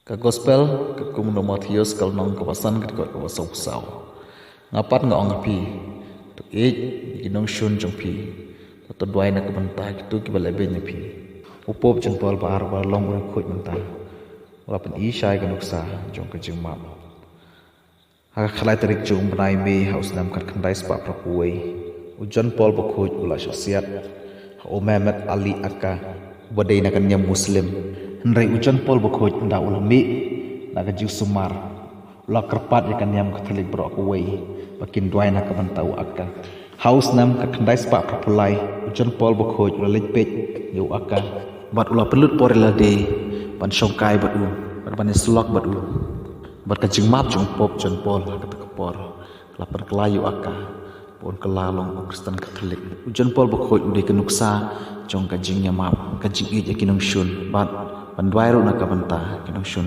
Ka gospel ka kumno Matius kal nong ka wasan ka ka wasau sau ngapat nga ong pi to ginong shun jong pi to dwai na ka banta tu ki bala ben pi upop chen pol bar long ur khoi banta wala pen i shai ka nuksa jong ka jing ma ha khalai tarik jong banai me haus nam kan khandai spa prapuai ujan pol ba khoi ula syasiat o Mehmet Ali aka badai na kanya muslim Henry ujan pol berkhoj nda ulami naga jiu sumar la kerpat ya kan yam katolik bro aku wei bakin duai nak bantau aka haus nam ka khandai spa propulai ujan pol berkhoj ula lejpej yu aka bat ula pelut porela de ban songkai batu ban sulak batu bat ka jingmat jong pop jon pol ka tekepor lapan kelayu aka pon kelalong Kristen Katolik ujan pol berkhoj ude kenuksa jong ka jingnya map ka jing e kinong shun bat Pandwai ro nakabanta kinong shun